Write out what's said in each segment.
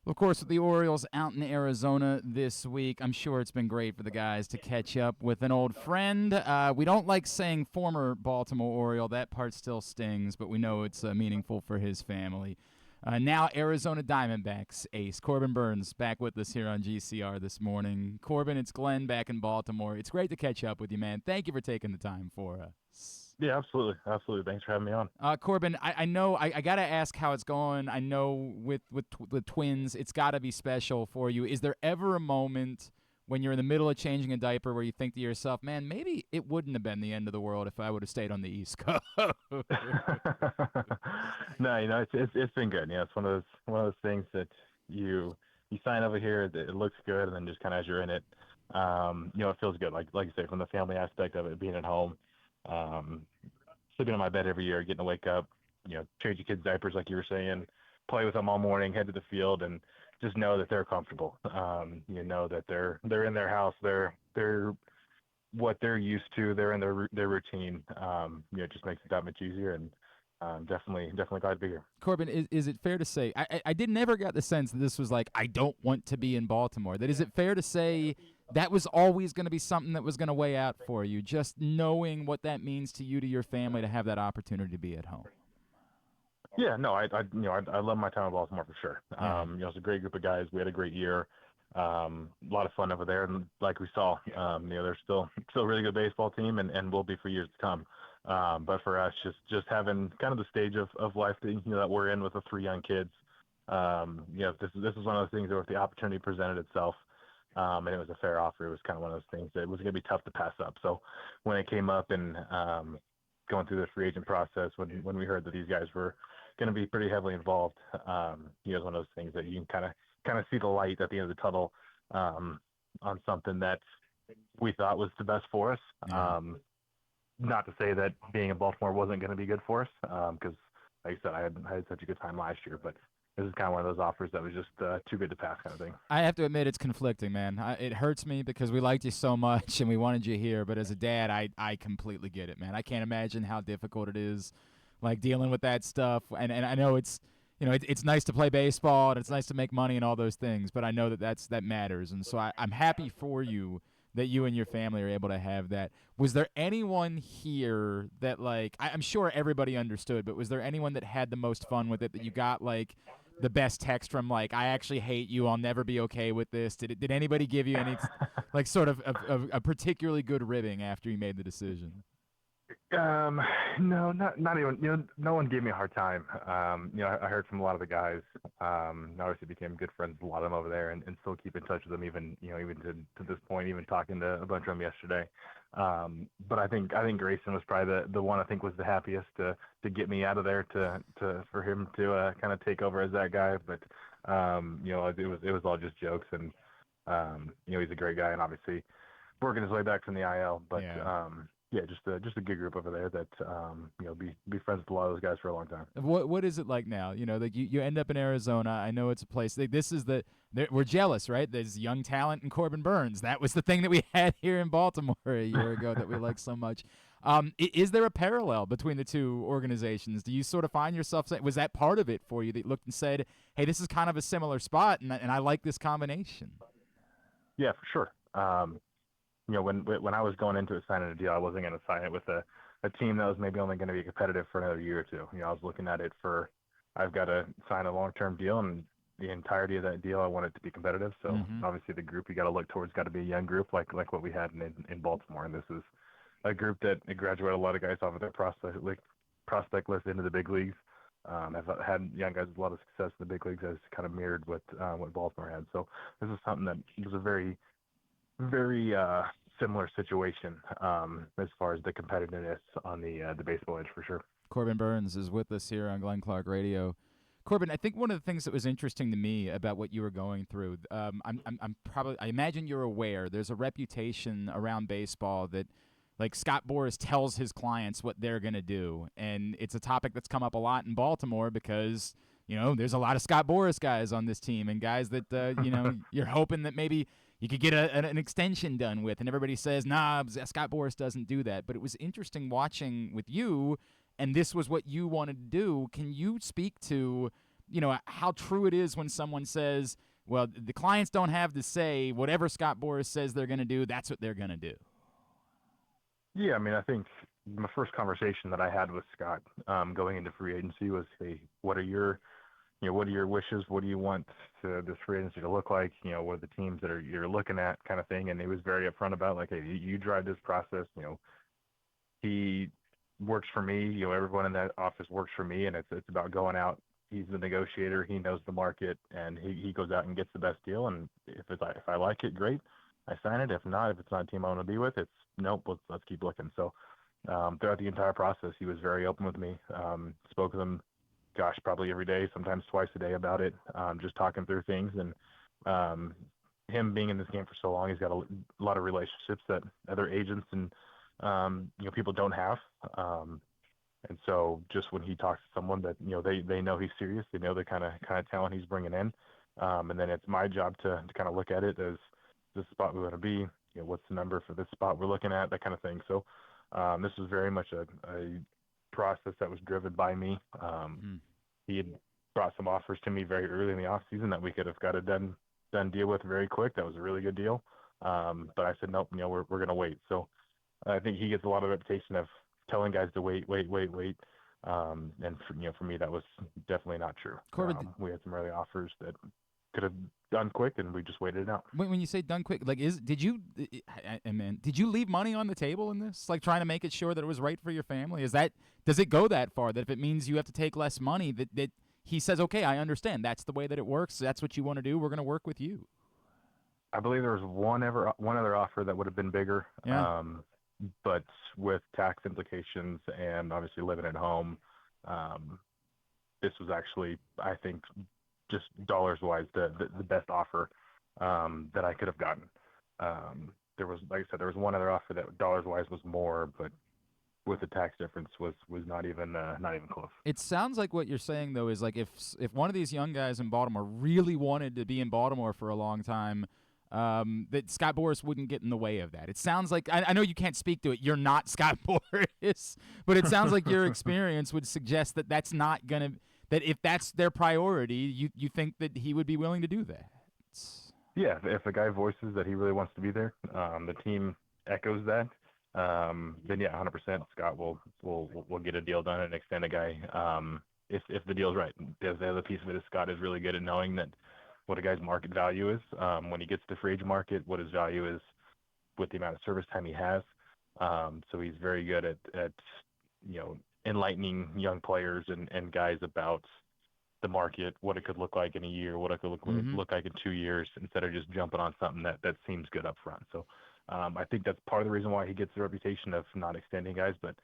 Of course, with the Orioles out in Arizona this week, I'm sure it's been great for the guys to catch up with an old friend. We don't like saying former Baltimore Oriole. That part still stings, but we know it's meaningful for his family. Now, Arizona Diamondbacks ace Corbin Burnes back with us here on GCR this morning. Corbin, it's Glenn back in Baltimore. It's great to catch up with you, man. Thank you for taking the time for us. Yeah, absolutely. Absolutely. Thanks for having me on. Corbin, I know I got to ask how it's going. I know with the Twins, it's got to be special for you. Is there ever a moment when you're in the middle of changing a diaper where you think to yourself, man, maybe it wouldn't have been the end of the world if I would have stayed on the East Coast? No, it's been good. It's one of those things that you sign over here, that it looks good, and then just kind of as you're in it, it feels good. Like you say, from the family aspect of it, being at home, um, sleeping in my bed every year, getting to wake up, change your kids' diapers like you were saying, play with them all morning, head to the field, and just know that they're comfortable. You know that they're in their house, they're what they're used to, they're in their routine. It just makes it that much easier, and definitely glad to be here. Corbin, is it fair to say I did never got the sense that this was like I don't want to be in Baltimore? That is it fair to say that was always going to be something that was going to weigh out for you, just knowing what that means to you, to your family, to have that opportunity to be at home? Yeah, no, I love my time in Baltimore for sure. Yeah. It's a great group of guys. We had a great year. A lot of fun over there, and like we saw, they're still a really good baseball team, and will be for years to come. But for us, just having kind of the stage of life that we're in with the three young kids, this is one of those things where if the opportunity presented itself, and it was a fair offer, it was kind of one of those things that it was going to be tough to pass up. So when it came up and going through the free agent process, when we heard that these guys were going to be pretty heavily involved, it's one of those things that you can kind of see the light at the end of the tunnel on something that we thought was the best for us. Yeah. Not to say that being in Baltimore wasn't going to be good for us, because like I said, I had such a good time last year, but this is kind of one of those offers that was just too good to pass kind of thing. I have to admit it's conflicting, man. It hurts me because we liked you so much and we wanted you here, but as a dad, I completely get it, man. I can't imagine how difficult it is, like dealing with that stuff. And I know it's nice to play baseball and it's nice to make money and all those things, but I know that matters, and so I'm happy for you that you and your family are able to have that. Was there anyone here that I'm sure everybody understood, but was there anyone that had the most fun with it, that you got like the best text from, like, I actually hate you, I'll never be okay with this? Did anybody give you any like sort of a particularly good ribbing after you made the decision? Um, no, not even. No one gave me a hard time. I heard from a lot of the guys. I obviously became good friends with a lot of them over there, and still keep in touch with them, even to this point, even talking to a bunch of them yesterday. But I think Grayson was probably the one I think was the happiest to get me out of there, to for him to kind of take over as that guy. But it was all just jokes, and he's a great guy, and obviously working his way back from the IL. But Yeah. yeah, just a good group over there that be friends with a lot of those guys for a long time. What is it like now? Like you end up in Arizona. I know it's a place. This is we're jealous, right? There's young talent in Corbin Burnes. That was the thing that we had here in Baltimore a year ago that we like so much. Is there a parallel between the two organizations? Do you sort of find yourself saying, was that part of it for you, that you looked and said, hey, this is kind of a similar spot, and I like this combination? Yeah, for sure. When I was going into it signing a deal, I wasn't going to sign it with a team that was maybe only going to be competitive for another year or two. I was looking at it for, I've got to sign a long-term deal, and the entirety of that deal, I want it to be competitive. So Mm-hmm. obviously the group you got to look towards got to be a young group like what we had in Baltimore. And this is a group that graduated a lot of guys off of their prospect list into the big leagues. I've had young guys with a lot of success in the big leagues, as kind of mirrored what Baltimore had. So this is something that was a very similar situation, as far as the competitiveness on the baseball edge, for sure. Corbin Burnes is with us here on Glenn Clark Radio. Corbin, I think one of the things that was interesting to me about what you were going through, I imagine you're aware, there's a reputation around baseball that, like, Scott Boras tells his clients what they're going to do. And it's a topic that's come up a lot in Baltimore because, there's a lot of Scott Boras guys on this team, and guys that, you're hoping that maybe you could get an extension done with. And everybody says, nah, Scott Boras doesn't do that. But it was interesting watching with you, and this was what you wanted to do. Can you speak to how true it is when someone says, well, the clients don't have to say whatever Scott Boras says they're going to do, that's what they're going to do. Yeah, I mean, I think my first conversation that I had with Scott going into free agency was, hey, what are your wishes? What do you want this free agency to look like? What are the teams that you're looking at, kind of thing. And he was very upfront about, like, hey, you drive this process. He works for me. Everyone in that office works for me, and it's about going out. He's the negotiator. He knows the market, and he goes out and gets the best deal. And if I like it, great, I sign it. If not, if it's not a team I want to be with, it's nope. Let's keep looking. So throughout the entire process, he was very open with me. Spoke with him, gosh, probably every day, sometimes twice a day about it. Just talking through things, and him being in this game for so long, he's got a lot of relationships that other agents and people don't have. And so just when he talks to someone that, they know he's serious, they know the kind of talent he's bringing in. And then it's my job to kind of look at it as this spot we want to be, what's the number for this spot we're looking at, that kind of thing. So this was very much a process that was driven by me. He had brought some offers to me very early in the off season that we could have got a done deal with very quick. That was a really good deal. But I said, nope, we're going to wait. So I think he gets a lot of reputation of telling guys to wait. And for me, that was definitely not true. Corbin, we had some early offers that could have done quick, and we just waited it out. When you say done quick, like did you leave money on the table in this, like trying to make it sure that it was right for your family? Does it go that far that if it means you have to take less money, that he says, okay, I understand, that's the way that it works, that's what you want to do, we're going to work with you? I believe there was one other offer that would have been bigger. Yeah. But with tax implications and obviously living at home, this was actually, I think, just dollars-wise, the best offer that I could have gotten. There was, like I said, there was one other offer that dollars-wise was more, but with the tax difference was not even close. It sounds like what you're saying, though, is like if one of these young guys in Baltimore really wanted to be in Baltimore for a long time, that Scott Boras wouldn't get in the way of that. It sounds like, I know you can't speak to it, you're not Scott Boras, but it sounds like your experience would suggest that that's not going to, that if that's their priority, you think that he would be willing to do that. Yeah, if a guy voices that he really wants to be there, the team echoes that, then yeah, 100% Scott will get a deal done and extend a guy if the deal's right. The other piece of it is Scott is really good at knowing that what a guy's market value is when he gets to the free agent market, what his value is with the amount of service time he has. So he's very good at enlightening young players and guys about the market, what it could look like in a year, what it could look like in 2 years, instead of just jumping on something that seems good up front. So I think that's part of the reason why he gets the reputation of not extending guys. But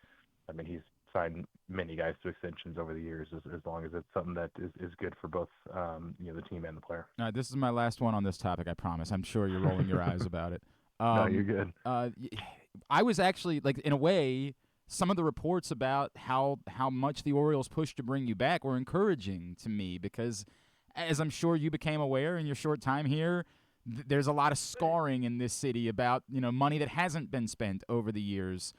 I mean, he's signed many guys to extensions over the years, as long as it's something that is good for both the team and the player. All right, this is my last one on this topic, I promise. I'm sure you're rolling your eyes about it. No, you're good. I was actually, like, in a way, some of the reports about how much the Orioles pushed to bring you back were encouraging to me because, as I'm sure you became aware in your short time here, there's a lot of scarring in this city about money that hasn't been spent over the years.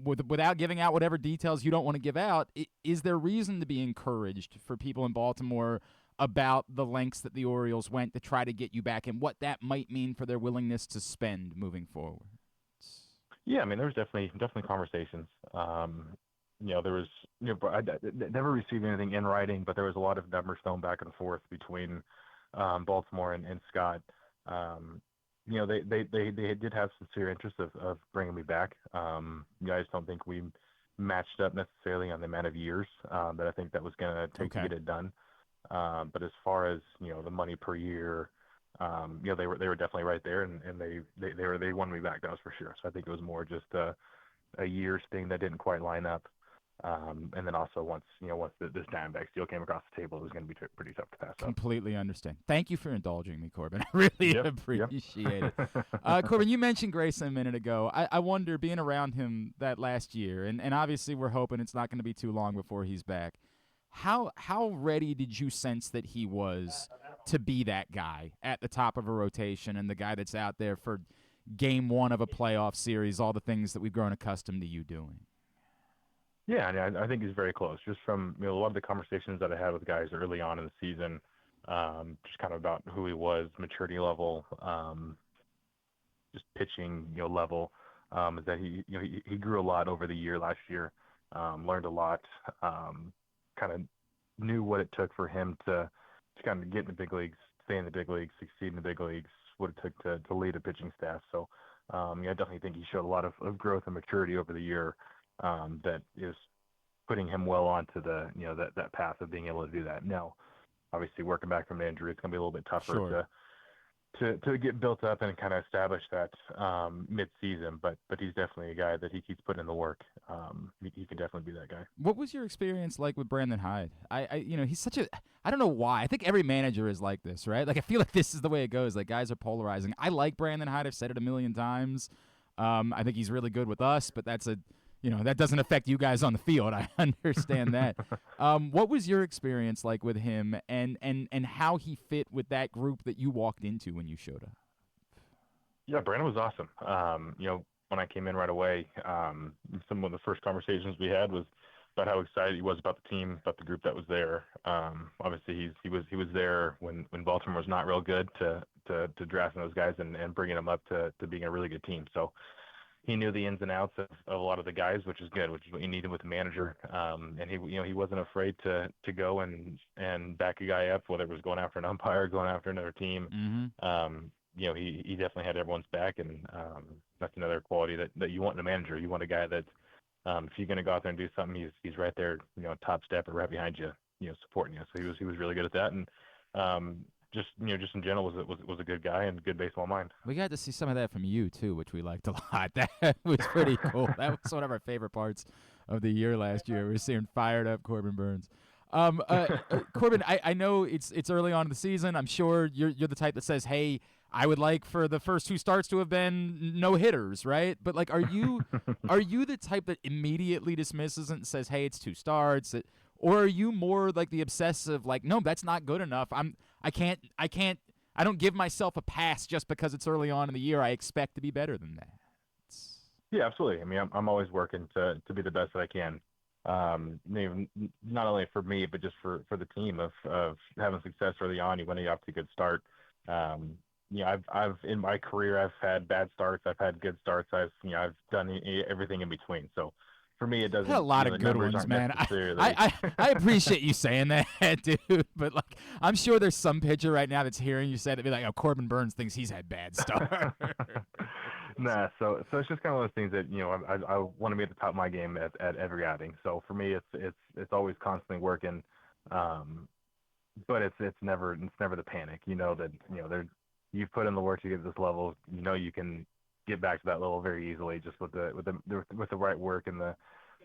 Without giving out whatever details you don't want to give out, is there reason to be encouraged for people in Baltimore about the lengths that the Orioles went to try to get you back and what that might mean for their willingness to spend moving forward? Yeah, I mean, there was definitely conversations. There was, I never received anything in writing, but there was a lot of numbers thrown back and forth between Baltimore and Scott. They did have sincere interest of bringing me back. I just don't think we matched up necessarily on the amount of years that I think that was going to take to get it done. But as far as the money per year, they were definitely right there, and they wanted me back. That was for sure. So I think it was more just a year's thing that didn't quite line up. And then also once this Diamondbacks deal came across the table, it was going to be pretty tough to pass up. Completely understand. Thank you for indulging me, Corbin. I really appreciate it. Corbin, you mentioned Grayson a minute ago. I wonder, being around him that last year, and obviously we're hoping it's not going to be too long before he's back, how ready did you sense that he was to be that guy at the top of a rotation and the guy that's out there for game one of a playoff series, all the things that we've grown accustomed to you doing? Yeah, and I think he's very close. Just from a lot of the conversations that I had with guys early on in the season, just kind of about who he was, maturity level, just pitching level, is that he grew a lot over the year last year, learned a lot, kind of knew what it took for him to kind of get in the big leagues, stay in the big leagues, succeed in the big leagues, what it took to lead a pitching staff. So I definitely think he showed a lot of growth and maturity over the year, that is putting him well onto the that path of being able to do that. Now, obviously, working back from the injury, it's going to be a little bit tougher Sure. to get built up and kind of establish that mid-season. But he's definitely a guy that he keeps putting in the work. He can definitely be that guy. What was your experience like with Brandon Hyde? He's such a, I don't know why. I think every manager is like this, right? Like, I feel like this is the way it goes. Like, guys are polarizing. I like Brandon Hyde. I've said it a million times. I think he's really good with us, but that doesn't affect you guys on the field. I understand that. What was your experience like with him, and how he fit with that group that you walked into when you showed up? Yeah, Brandon was awesome. When I came in right away, some of the first conversations we had was about how excited he was about the team, about the group that was there. Obviously, he was there when Baltimore was not real good to drafting those guys and bringing them up to being a really good team. So he knew the ins and outs of a lot of the guys, which is good, which is what you needed with the manager. And he wasn't afraid to go and back a guy up, whether it was going after an umpire, going after another team. Mm-hmm. He definitely had everyone's back, and that's another quality that you want in a manager. You want a guy that, if you're going to go out there and do something, he's right there, top step or right behind you, supporting you. So he was really good at that, and just in general was a good guy and a good baseball mind. We got to see some of that from you too, which we liked a lot. That was pretty cool. That was one of our favorite parts of the year last year. We were seeing fired up Corbin Burnes. Corbin, I know it's early on in the season. I'm sure you're the type that says, "Hey, I would like for the first two starts to have been no hitters," right? But like, are you the type that immediately dismisses it and says, "Hey, it's two starts," or are you more like the obsessive, like, "No, that's not good enough. I can't. I don't give myself a pass just because it's early on in the year. I expect to be better than that." Yeah, absolutely. I mean, I'm always working to be the best that I can. Not only for me, but just for the team of having success early on. You want to get off to a good start. I've in my career, I've had bad starts, I've had good starts, I've done everything in between. So for me, it doesn't. Had a lot of the good numbers ones, aren't man. necessarily. I appreciate you saying that, dude. But like, I'm sure there's some pitcher right now that's hearing you say that, be like, "Oh, Corbin Burnes thinks he's had bad starts." Nah, so it's just kind of those things that I want to be at the top of my game at every outing. So for me, it's always constantly working, but it's never the panic. You've put in the work to get to this level. You can get back to that level very easily just with the right work and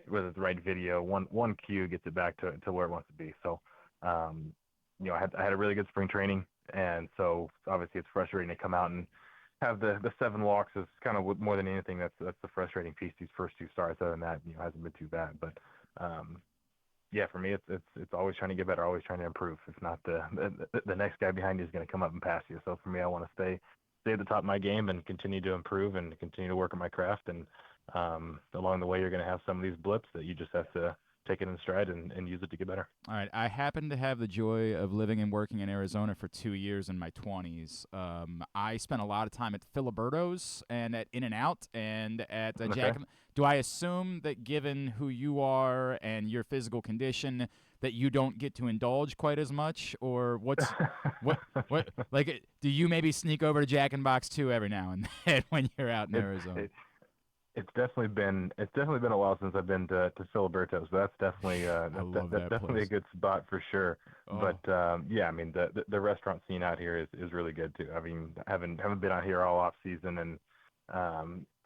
with the right video. One cue gets it back to where it wants to be. So I had a really good spring training, and so obviously it's frustrating to come out and have the 7 walks is kind of more than anything. That's the frustrating piece. These first 2 starts, other than that, hasn't been too bad. But yeah, for me, it's always trying to get better, always trying to improve. If not, the next guy behind you is going to come up and pass you. So for me, I want to stay at the top of my game and continue to improve and continue to work on my craft. And along the way, you're going to have some of these blips that you just have to take it in stride and use it to get better. All right. I happen to have the joy of living and working in Arizona for 2 years in my 20s. I spent a lot of time at Filiberto's and at In-N-Out and at Jack. Do I assume that given who you are and your physical condition that you don't get to indulge quite as much, or what like, do you maybe sneak over to Jack in Box 2 every now and then when you're out in Arizona? It's definitely been a while since I've been to Filiberto's, but that's definitely that's definitely a good spot for sure. Oh. But yeah, I mean the restaurant scene out here is really good too. I mean, haven't been out here all off season, and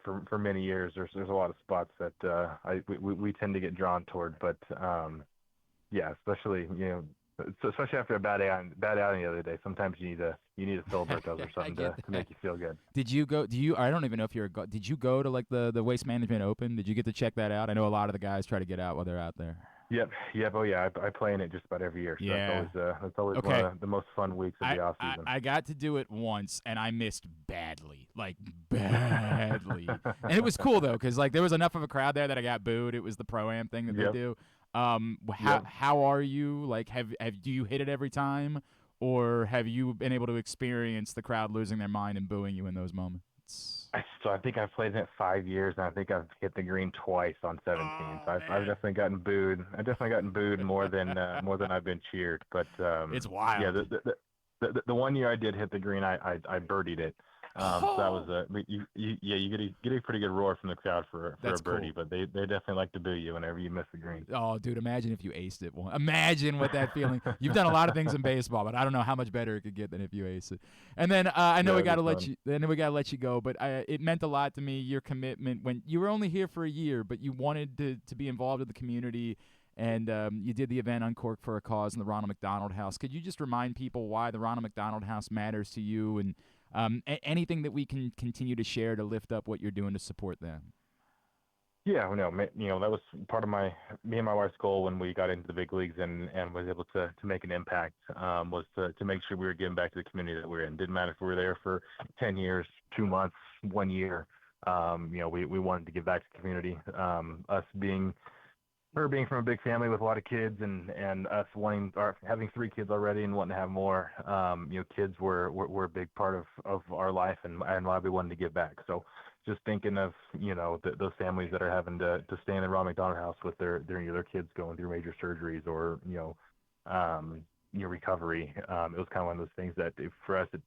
for many years there's a lot of spots that we tend to get drawn toward. But yeah, especially especially after a bad outing the other day, sometimes you need a Filiberto's or something to make you feel good. Did you go? I don't even know if did you go to like the Waste Management Open? Did you get to check that out? I know a lot of the guys try to get out while they're out there. Yep, yep. Oh yeah, I play in it just about every year, so Yeah. that's always one Okay. of the most fun weeks of the off season. I got to do it once and I missed badly, like badly. And it was cool though, because like there was enough of a crowd there that I got booed. It was the pro am thing that they Yep, do. yep. How are you? Like, have do you hit it every time, or have you been able to experience the crowd losing their mind and booing you in those moments? So I think I've played in it 5 years, and I think I've hit the green twice on 17. Oh So I've man, definitely gotten booed. I've definitely gotten booed more than I've been cheered. But it's yeah, wild. the 1 year I did hit the green, I birdied it. So that was Oh, a yeah, you get a pretty good roar from the crowd for a that's birdie, cool. but they definitely like to boo you whenever you miss the green. Oh, dude, imagine if you aced it. Imagine what that feeling. You've done a lot of things in baseball, but I don't know how much better it could get than if you ace it. And then I know Yeah, we it'd got be to let fun. you. I know we got to let you go, but it meant a lot to me your commitment when you were only here for a year, but you wanted to be involved in the community, and you did the event Uncork for a Cause in the Ronald McDonald House. Could you just remind people why the Ronald McDonald House matters to you, and anything that we can continue to share to lift up what you're doing to support them? Yeah, no, that was part of me and my wife's goal when we got into the big leagues and was able to make an impact, was to make sure we were giving back to the community that we're in. Didn't matter if we were there for 10 years, 2 months, 1 year. We wanted to give back to the community. Us being her being from a big family with a lot of kids and us having 3 kids already and wanting to have more, kids were a big part of our life and why we wanted to give back. So just thinking of, those families that are having to stay in the Ron McDonald House with their kids going through major surgeries or, recovery. It was kind of one of those things that for us, it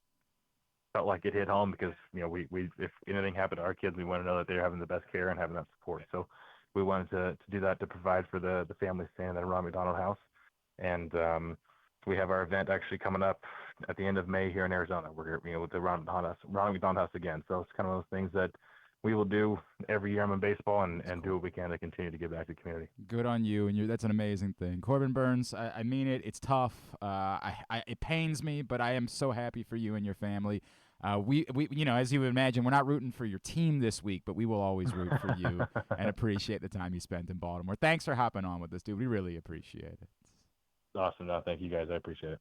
felt like it hit home because we if anything happened to our kids, we want to know that they're having the best care and having that support. So we wanted to do that to provide for the families staying at the Ron McDonald House, and we have our event actually coming up at the end of May here in Arizona. We're with the Ron McDonald House again. So it's kind of those things that we will do every year I'm in baseball That's and do cool. what we can to continue to give back to the community. Good on you, and that's an amazing thing, Corbin Burnes. I mean it. It's tough. It pains me, but I am so happy for you and your family. As you would imagine, we're not rooting for your team this week, but we will always root for you and appreciate the time you spent in Baltimore. Thanks for hopping on with us, dude. We really appreciate it. Awesome. No, thank you guys. I appreciate it.